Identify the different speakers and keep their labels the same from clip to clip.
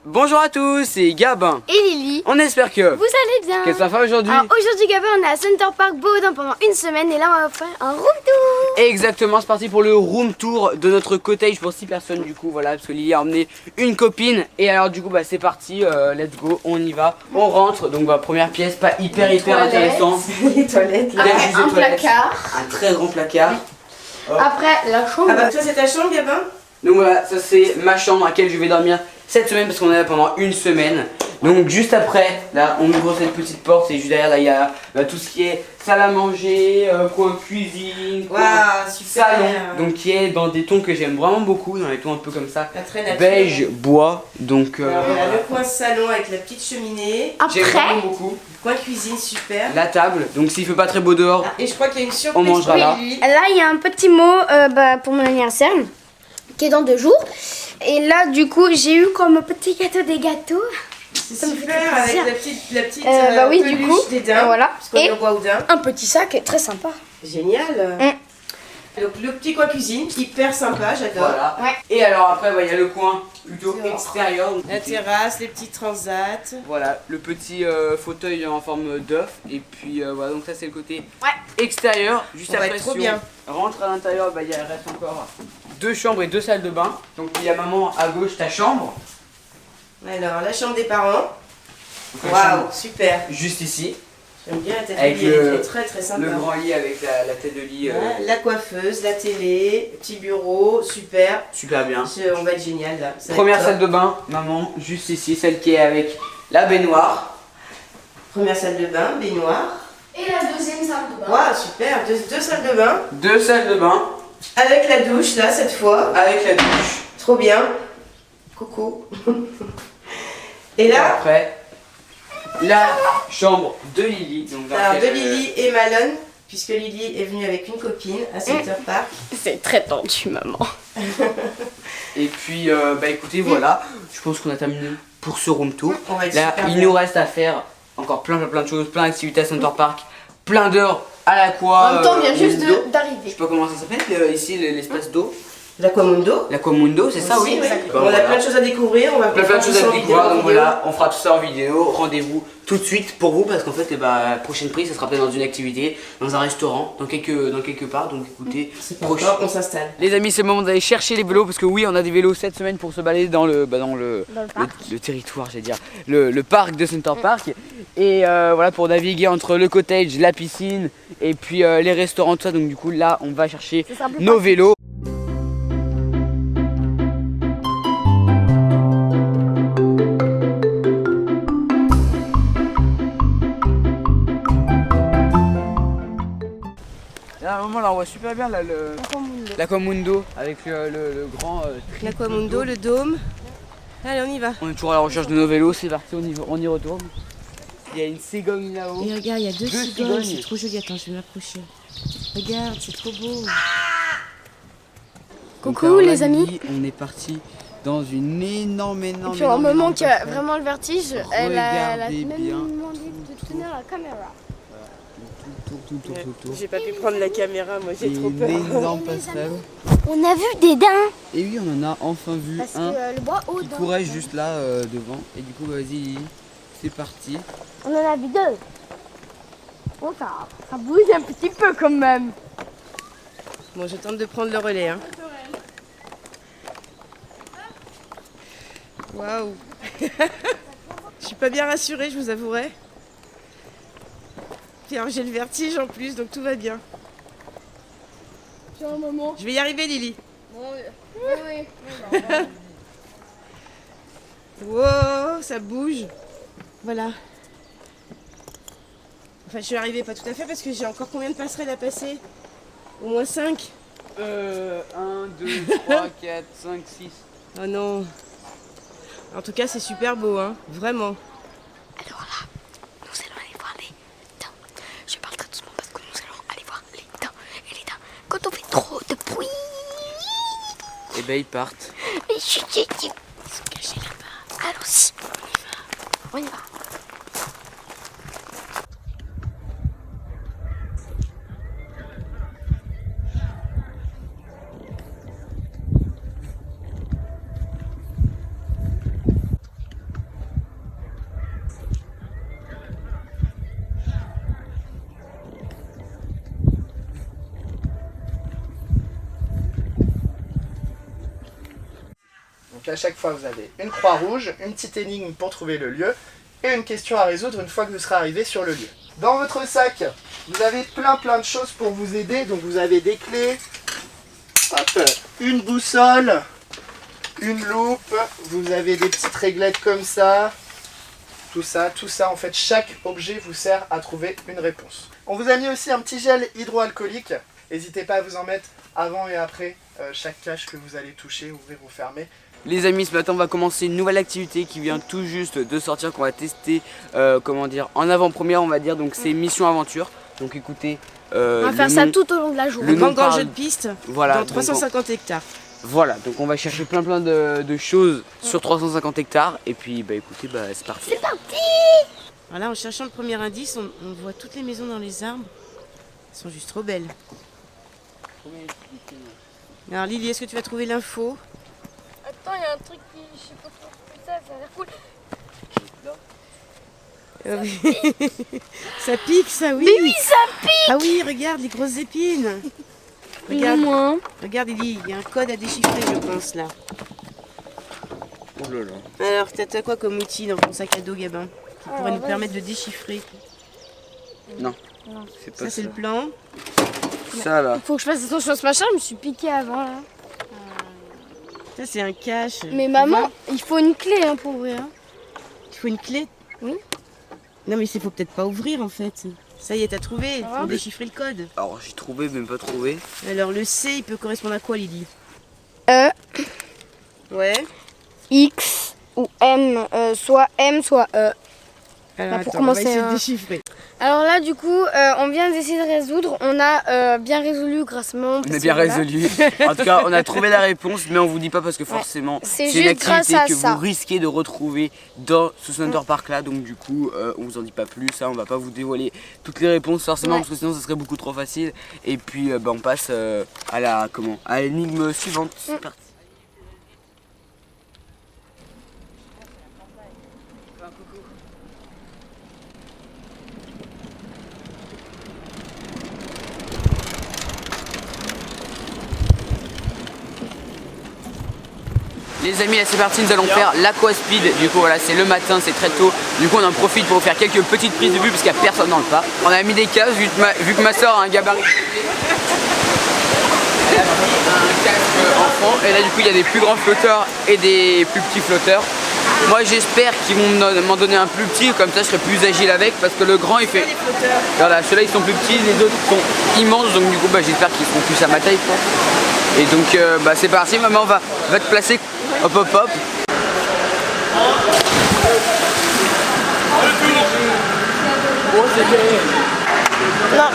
Speaker 1: Bonjour à tous, c'est Gabin
Speaker 2: et Lily.
Speaker 1: On espère que
Speaker 2: vous allez bien.
Speaker 1: Qu'est-ce qu'on fait aujourd'hui?
Speaker 2: Alors aujourd'hui Gabin, on est à Center Park Baudin pendant une semaine et là on va faire un room tour.
Speaker 1: Exactement, c'est parti pour le room tour de notre cottage pour 6 personnes du coup, voilà, parce que Lily a emmené une copine. Et alors du coup bah c'est parti, let's go, on y va, on rentre. Donc bah première pièce, pas hyper intéressant.
Speaker 3: Les toilettes là.
Speaker 2: Après, un placard.
Speaker 1: Un très grand placard.
Speaker 2: Après la chambre.
Speaker 3: Ah bah ça c'est ta chambre Gabin?
Speaker 1: Donc voilà, ça c'est ma chambre dans laquelle je vais dormir cette semaine parce qu'on est là pendant une semaine. Donc juste après, là on ouvre cette petite porte et juste derrière là il y a tout ce qui est salle à manger, coin cuisine, coin
Speaker 3: Waouh, super.
Speaker 1: salon. Donc qui est dans des tons que j'aime vraiment beaucoup, dans les tons un peu comme ça.
Speaker 3: Très naturel.
Speaker 1: Beige, bois, donc
Speaker 3: Alors, voilà, le coin salon avec la petite cheminée.
Speaker 1: j'aime
Speaker 2: Après,
Speaker 1: vraiment beaucoup.
Speaker 3: Coin cuisine super.
Speaker 1: La table, donc s'il fait pas très beau dehors,
Speaker 3: Ah, et je crois qu'il y a une surprise
Speaker 1: On mangera
Speaker 3: pour
Speaker 1: là.
Speaker 3: Lily.
Speaker 2: là il y a un petit mot pour mon anniversaire qui est dans 2 jours. Et là du coup j'ai eu comme petit gâteau des gâteaux.
Speaker 3: C'est
Speaker 2: Ça me fait
Speaker 3: super
Speaker 2: très
Speaker 3: avec
Speaker 2: plaisir.
Speaker 3: la petite
Speaker 2: Bah oui, du
Speaker 3: peluche
Speaker 2: coup,
Speaker 3: des daims.
Speaker 2: voilà.
Speaker 3: Parce qu'on
Speaker 2: Et
Speaker 3: est au bois aux daims.
Speaker 2: un petit sac très sympa.
Speaker 3: Génial. Donc le petit coin cuisine, hyper sympa, j'adore.
Speaker 1: voilà.
Speaker 2: Ouais.
Speaker 1: Et alors après il y a le coin plutôt
Speaker 3: Dehors.
Speaker 1: extérieur. Donc,
Speaker 3: La terrasse, les petits transats.
Speaker 1: voilà, le petit fauteuil en forme d'œuf. Et puis voilà, donc ça c'est le côté
Speaker 2: Ouais.
Speaker 1: extérieur. Juste
Speaker 3: On va
Speaker 1: après,
Speaker 3: être trop
Speaker 1: si
Speaker 3: bien.
Speaker 1: on rentre à l'intérieur, bah, il reste encore 2 chambres et 2 salles de bain. Donc il y a maman à gauche, ta chambre.
Speaker 3: Alors la chambre des parents.
Speaker 1: Donc, la
Speaker 3: Waouh,
Speaker 1: chambre
Speaker 3: super.
Speaker 1: juste ici.
Speaker 3: J'aime bien la tête de
Speaker 1: Avec
Speaker 3: lit, elle est très très sympa.
Speaker 1: Le grand lit avec la tête de lit.
Speaker 3: Voilà, la coiffeuse, la télé, petit bureau, super.
Speaker 1: Super bien.
Speaker 3: On va être génial là. Ça va
Speaker 1: Première
Speaker 3: être
Speaker 1: salle
Speaker 3: top.
Speaker 1: de bain, maman, juste ici, celle qui est avec la baignoire.
Speaker 3: Première salle de bain, baignoire.
Speaker 2: Et la deuxième salle de bain.
Speaker 3: Waouh, super. Deux salles de bain.
Speaker 1: 2 salles de bain
Speaker 3: Avec la douche là cette fois.
Speaker 1: avec la douche.
Speaker 3: Trop bien. Coucou. Et
Speaker 1: Et
Speaker 3: là,
Speaker 1: après, la chambre de Lily. Donc dans
Speaker 3: alors de
Speaker 1: laquelle,
Speaker 3: Lily et Malone, puisque Lily est venue avec une copine à Center Park.
Speaker 2: C'est très tendu maman.
Speaker 1: Et puis, bah écoutez, voilà. Je pense qu'on a terminé pour ce room tour.
Speaker 3: On va être
Speaker 1: Là,
Speaker 3: super
Speaker 1: il
Speaker 3: bien.
Speaker 1: nous reste à faire encore plein de choses, plein d'activités à Center Park, plein d'heures à l'aqua.
Speaker 2: En même temps on vient juste
Speaker 1: d'eau. Je
Speaker 2: d'arriver.
Speaker 1: sais pas comment ça s'appelle ici, l'espace d'eau.
Speaker 3: L'Aquamundo.
Speaker 1: L'aquamundo, c'est ça, oui.
Speaker 3: Exactement.
Speaker 1: Bon,
Speaker 3: On a
Speaker 1: voilà.
Speaker 3: plein de choses à découvrir. On va
Speaker 1: Plein de
Speaker 3: faire
Speaker 1: choses
Speaker 3: tout ça
Speaker 1: à
Speaker 3: en
Speaker 1: découvrir,
Speaker 3: vidéo,
Speaker 1: donc voilà, on fera tout ça en vidéo. Rendez-vous tout de suite pour vous parce qu'en fait, prochaine prise, ça sera peut-être dans une activité, dans un restaurant, dans quelque part. Donc écoutez,
Speaker 3: C'est pas encore, on s'installe.
Speaker 1: les amis, c'est le moment d'aller chercher les vélos parce que oui, on a des vélos cette semaine pour se balader dans le territoire, j'allais dire, le parc de Center Park. Et voilà, pour naviguer entre le cottage, la piscine et puis les restaurants, tout ça. Donc du coup, là, on va chercher
Speaker 2: Ça sera plus
Speaker 1: nos vélos. Là, à un moment, là, on voit super bien là, l'Aquamundo avec le grand.
Speaker 3: L'Aquamundo, le dôme. Allez, on y va.
Speaker 1: On est toujours à la recherche de nos vélos, c'est parti, on y retourne. Il y a une cigogne là-haut.
Speaker 3: Et regarde, il y a deux
Speaker 1: Deux
Speaker 3: cigognes,
Speaker 1: cigognes.
Speaker 3: c'est trop joli. Attends, je vais m'approcher. Regarde, c'est trop beau.
Speaker 1: Donc,
Speaker 2: Coucou,
Speaker 1: alors, là,
Speaker 2: les amis.
Speaker 1: Lily, on est parti dans une énorme.
Speaker 2: Et puis un maman qui a vraiment le vertige, elle a
Speaker 1: Regardez
Speaker 2: même
Speaker 1: bien.
Speaker 2: demandé de tenir la caméra.
Speaker 1: Tout.
Speaker 3: J'ai pas pu prendre la caméra, moi
Speaker 1: C'est
Speaker 3: j'ai trop
Speaker 1: une
Speaker 3: peur.
Speaker 1: énorme passerelle.
Speaker 2: On a vu des daims
Speaker 1: Et oui, on en a enfin vu
Speaker 2: parce
Speaker 1: un
Speaker 2: que le bois haut
Speaker 1: qui courait juste là devant. Et du coup, vas-y, Lily, c'est parti.
Speaker 2: on en a vu 2. Oh ça bouge un petit peu quand même.
Speaker 3: Bon, je tente de prendre le relais. Hein. Waouh. Je suis pas bien rassurée, je vous avouerai. Puis alors j'ai le vertige en plus, donc tout va bien.
Speaker 2: Tiens un moment.
Speaker 3: Je vais y arriver, Lily.
Speaker 2: Oui.
Speaker 3: Wow, ça bouge. Voilà. Enfin, je suis arrivée pas tout à fait parce que j'ai encore combien de passerelles à passer? Au moins 5.
Speaker 1: 1, 2, 3, 4, 5, 6.
Speaker 3: Oh non. En tout cas, c'est super beau, hein. Vraiment.
Speaker 2: Alors là, nous allons aller voir les daims. Je parle très doucement parce que nous allons aller voir les daims. Et les daims, quand on fait trop de bruit,
Speaker 1: Et ben ils partent.
Speaker 2: ils sont cachés là-bas. Allons-y, on y va.
Speaker 4: Donc à chaque fois vous avez une croix rouge, une petite énigme pour trouver le lieu et une question à résoudre une fois que vous serez arrivé sur le lieu. Dans votre sac, vous avez plein de choses pour vous aider. Donc vous avez des clés, hop, une boussole, une loupe, vous avez des petites réglettes comme ça. Tout ça en fait, chaque objet vous sert à trouver une réponse. On vous a mis aussi un petit gel hydroalcoolique. N'hésitez pas à vous en mettre avant et après chaque cache que vous allez toucher, ouvrir ou fermer.
Speaker 1: Les amis, ce matin on va commencer une nouvelle activité qui vient tout juste de sortir, qu'on va tester comment dire, en avant-première on va dire, donc c'est Mission Aventure. Donc écoutez,
Speaker 2: on va faire ça tout au long de la journée.
Speaker 3: Le grand jeu de piste
Speaker 1: voilà,
Speaker 3: dans 350 hectares.
Speaker 1: Voilà, donc on va chercher plein de choses sur 350 hectares et puis bah écoutez, bah c'est parti.
Speaker 2: C'est parti!
Speaker 3: Voilà, en cherchant le premier indice, on voit toutes les maisons dans les arbres. Elles sont juste trop belles. Alors Lily, est-ce que tu vas trouver l'info?
Speaker 2: Attends, il y a un truc qui, je sais pas trop, ça a l'air cool.
Speaker 3: Ça pique, ça, oui.
Speaker 2: Mais oui, ça pique!
Speaker 3: Ah oui, regarde les grosses épines. Regarde, regarde, il y a un code à déchiffrer, je pense, là.
Speaker 1: Oh là là.
Speaker 3: Alors, t'as quoi comme outil dans ton sac à dos, Gabin, qui pourrait nous permettre de déchiffrer?
Speaker 1: Non, c'est pas ça.
Speaker 3: Ça, c'est le plan.
Speaker 1: Ça là.
Speaker 2: Faut que je fasse attention à ce machin, je me suis piqué avant, là.
Speaker 3: Ça, c'est un cache.
Speaker 2: Mais maman, il faut une clé hein, pour ouvrir.
Speaker 3: Il faut une clé?
Speaker 2: Oui.
Speaker 3: Non, mais il faut peut-être pas ouvrir, en fait. Ça y est, t'as trouvé, il faut déchiffrer le code.
Speaker 1: Alors j'ai trouvé, même pas trouvé.
Speaker 3: Alors, le C, il peut correspondre à quoi, Lily?
Speaker 2: E,
Speaker 3: Ouais.
Speaker 2: X ou M, soit M, soit E.
Speaker 3: Alors,
Speaker 2: pour
Speaker 3: attends, on va
Speaker 2: commencer,
Speaker 3: essayer de déchiffrer.
Speaker 2: Alors là, du coup, on vient d'essayer de résoudre. On a bien résolu grâce à maman.
Speaker 1: On a bien résolu. En tout cas, on a trouvé la réponse, mais on vous dit pas parce que forcément,
Speaker 2: C'est
Speaker 1: c'est une
Speaker 2: juste grâce
Speaker 1: activité
Speaker 2: à
Speaker 1: que
Speaker 2: ça.
Speaker 1: vous risquez de retrouver dans ce Center Park là. Donc du coup, on vous en dit pas plus. Hein, on va pas vous dévoiler toutes les réponses forcément, parce que sinon, ça serait beaucoup trop facile. Et puis, bah, on passe à la à l'énigme suivante. C'est parti. Les amis, là c'est parti, nous allons faire l'aquaspeed. Du coup voilà, c'est le matin, c'est très tôt. Du coup on en profite pour vous faire quelques petites prises de vue parce qu'il n'y a personne dans le parc. On a mis des cases vu que ma soeur a un gabarit. Elle a pris un casque enfant et là du coup il y a des plus grands flotteurs et des plus petits flotteurs. Moi j'espère qu'ils vont m'en donner un plus petit, comme ça je serai plus agile avec, parce que le grand il fait... Voilà, ceux-là ils sont plus petits, les autres sont immenses, donc du coup bah, j'espère qu'ils seront plus à ma taille quoi. Et donc bah, c'est parti, maman va te placer, hop hop hop. Oh c'est bien.
Speaker 2: Non.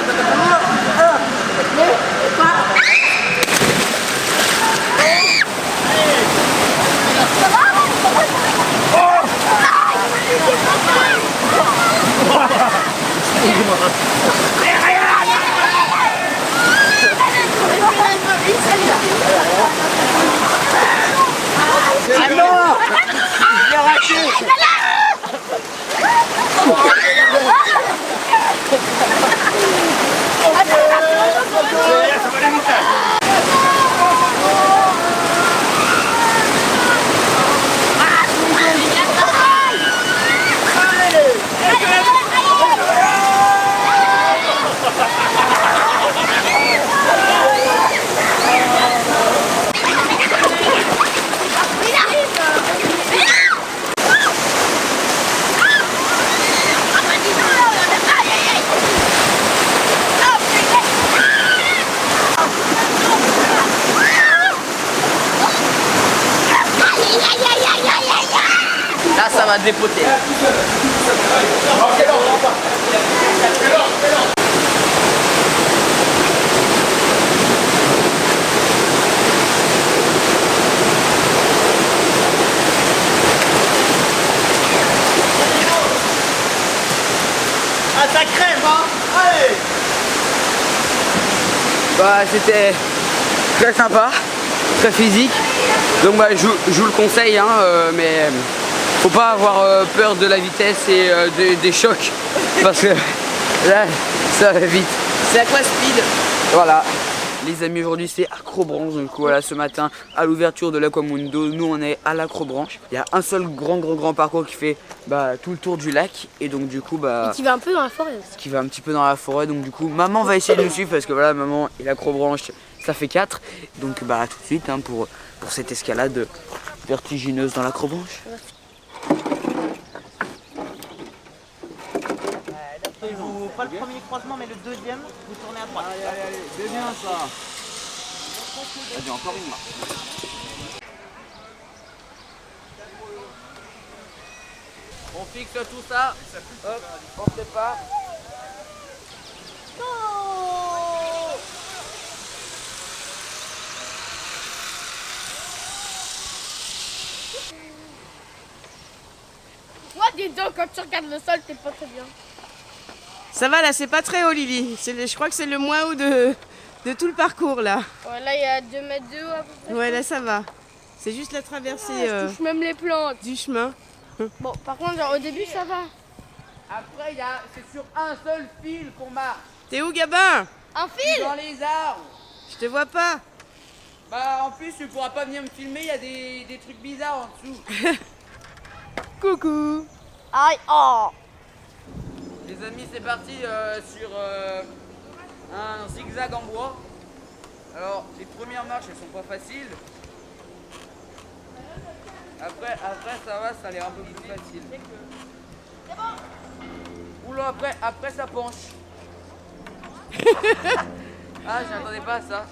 Speaker 1: Là ça va dépoter.
Speaker 4: Ah ça crève hein. Allez.
Speaker 1: Bah c'était très sympa, très physique. Donc bah, je vous le conseille hein, mais faut pas avoir peur de la vitesse et des chocs parce que là ça va vite.
Speaker 3: C'est aquaspeed.
Speaker 1: Voilà. Les amis, aujourd'hui c'est Acrobranche, donc voilà, ce matin à l'ouverture de l'Aquamundo, nous on est à l'Acrobranche. Il y a un seul grand parcours qui fait tout le tour du lac et donc du coup
Speaker 2: Et qui va un peu dans la forêt aussi.
Speaker 1: Qui va un petit peu dans la forêt, donc du coup maman va essayer de nous suivre parce que voilà, maman et l'Acrobranche ça fait 4. Donc tout de suite hein, pour cette escalade vertigineuse dans l'Acrobranche.
Speaker 3: Pas le premier croisement mais le deuxième, vous tournez à droite.
Speaker 1: Allez, c'est bien ça. Vas-y, encore une marche. On fixe tout ça. Hop, on se sépare.
Speaker 2: Moi, dis donc, quand tu regardes le sol, t'es pas très bien.
Speaker 3: Ça va là, c'est pas très haut Lily. Je crois que c'est le moins haut de tout le parcours là.
Speaker 2: Ouais, là, il y a 2 mètres de haut à peu près.
Speaker 3: Ouais, là ça va. C'est juste la traversée
Speaker 2: Je touche même les plantes.
Speaker 3: du chemin.
Speaker 2: Bon, par contre, genre, au début, ça va.
Speaker 1: Après, c'est sur un seul fil qu'on marche.
Speaker 3: T'es où Gabin?
Speaker 2: Un fil.
Speaker 1: Dans les arbres.
Speaker 3: Je te vois pas.
Speaker 1: En plus, tu pourras pas venir me filmer, il y a des trucs bizarres en dessous.
Speaker 3: Coucou.
Speaker 2: Aïe, oh.
Speaker 1: Les amis, c'est parti sur un zigzag en bois. Alors, les premières marches, elles sont pas faciles. Après ça va, ça a l'air un peu plus facile. Oula, après ça penche. Ah, je n'attendais pas à ça.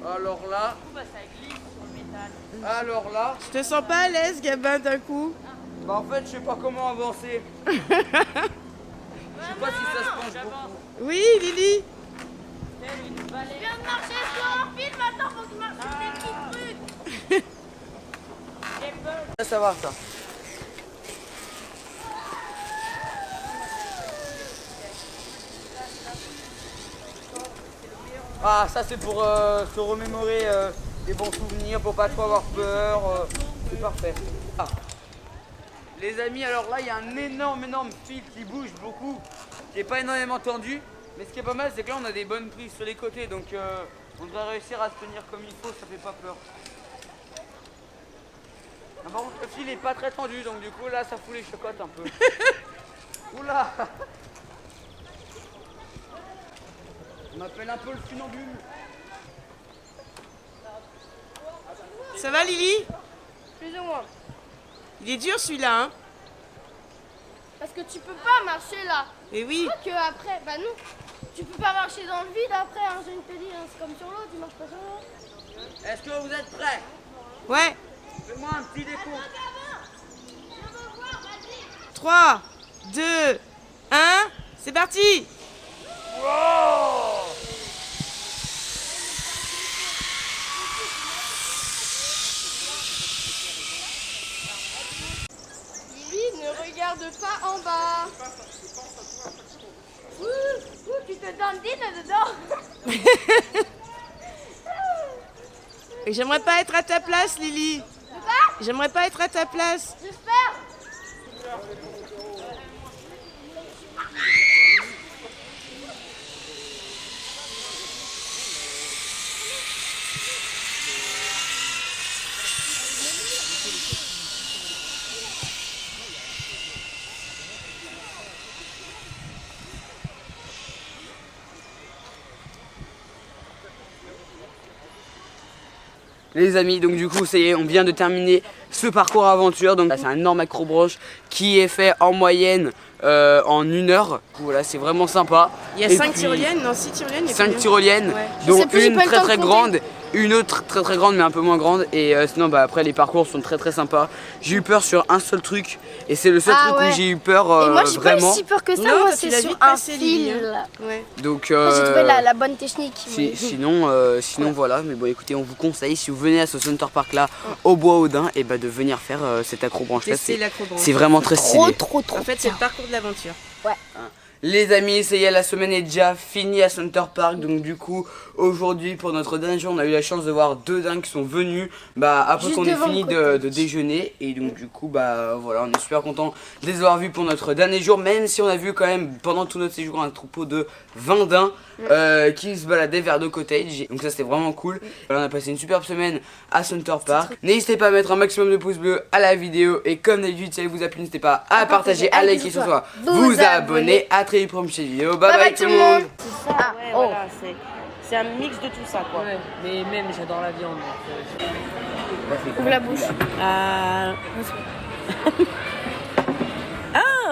Speaker 1: Alors là,
Speaker 3: Je te sens pas à l'aise Gabin d'un coup.
Speaker 1: en fait, je sais pas comment avancer. Je sais pas si ça se penche beaucoup.
Speaker 3: Oui Lily.
Speaker 2: Je viens de marcher sur un fil, maintenant, faut que je marche sur des petits trucs.
Speaker 1: Ça va, ça. Ah, ça c'est pour se remémorer des bons souvenirs, pour pas trop avoir peur. C'est parfait. Ah. Les amis, alors là, il y a un énorme fil qui bouge beaucoup, qui n'est pas énormément tendu. Mais ce qui est pas mal, c'est que là, on a des bonnes prises sur les côtés, donc on devrait réussir à se tenir comme il faut, ça fait pas peur. Ah, par contre, le fil est pas très tendu, donc du coup, là, ça fout les chocottes un peu. Oula! On appelle un peu le funambule.
Speaker 3: Ça va Lily?
Speaker 2: Plus ou moins.
Speaker 3: Il est dur celui-là hein?
Speaker 2: Parce que tu peux pas marcher là.
Speaker 3: Eh oui.
Speaker 2: Que après, non. Tu peux pas marcher dans le vide après, hein, je viens de te dire, hein, c'est comme sur l'eau, tu marches pas sur l'eau.
Speaker 1: Est-ce que vous êtes prêts?
Speaker 3: Ouais.
Speaker 1: Fais-moi un petit décompte.
Speaker 3: 3, 2, 1, c'est parti.
Speaker 2: Lily, ne regarde pas en bas. Tu te dandines dedans.
Speaker 3: J'aimerais pas être à ta place Lily. J'aimerais pas être à ta place.
Speaker 2: J'espère.
Speaker 1: Les amis, donc du coup, ça y est, on vient de terminer ce parcours aventure. Donc c'est un énorme Acrobranche qui est fait en moyenne en 1 heure. Voilà, c'est vraiment sympa.
Speaker 3: Il y a 5 tyroliennes, non 6 tyroliennes.
Speaker 1: 5 tyroliennes,
Speaker 3: Ouais.
Speaker 1: dont
Speaker 2: sais plus, j'ai
Speaker 1: une
Speaker 2: pas le
Speaker 1: très
Speaker 2: temps de
Speaker 1: très
Speaker 2: compter.
Speaker 1: grande, une autre très grande mais un peu moins grande. Et sinon après les parcours sont très sympas. J'ai eu peur sur un seul truc et c'est le seul
Speaker 2: Ah
Speaker 1: truc
Speaker 2: ouais.
Speaker 1: où j'ai eu peur
Speaker 2: Et moi, j'ai pas eu
Speaker 1: vraiment.
Speaker 2: si peur que ça,
Speaker 3: Non,
Speaker 2: moi,
Speaker 3: parce
Speaker 2: c'est
Speaker 3: qu'il a
Speaker 2: sur
Speaker 3: vite
Speaker 2: un
Speaker 3: passé, Lily,
Speaker 2: fil.
Speaker 3: Ouais.
Speaker 1: Donc
Speaker 2: Moi, j'ai trouvé la bonne technique.
Speaker 1: sinon voilà, mais bon écoutez, on vous conseille si vous venez à ce Center Park là au Bois-Audin et de venir faire cette Acrobranche là.
Speaker 3: Tester l'Acrobranche.
Speaker 1: C'est vraiment très stylé.
Speaker 2: Trop
Speaker 3: En fait, c'est le parcours de l'aventure.
Speaker 1: Les amis, ça y est, la semaine est déjà finie à Center Park. Donc du coup, aujourd'hui pour notre dernier jour, on a eu la chance de voir 2 dingues qui sont venus après
Speaker 2: Juste
Speaker 1: qu'on ait
Speaker 2: devant
Speaker 1: fini
Speaker 2: le
Speaker 1: de déjeuner. Et donc du coup, voilà, on est super content de les avoir vus pour notre dernier jour. Même si on a vu quand même pendant tout notre séjour un troupeau de 20 daims qui se baladaient vers nos cottages. Donc ça c'était vraiment cool. Voilà, on a passé une superbe semaine à Center Park. N'hésitez pas à mettre un maximum de pouces bleus à la vidéo. Et comme d'habitude, si elle vous a plu, n'hésitez pas à partager, à liker sur soi, vous abonner. À très vite pour une prochaine vidéo. Bye bye tout le monde.
Speaker 3: C'est ça, ouais, voilà, c'est un mix de tout ça, quoi.
Speaker 5: Ouais, mais même j'adore la viande.
Speaker 2: Ouvre la bouche.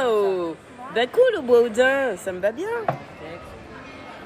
Speaker 3: Oh, bah cool au bois au daim, ça me va bien.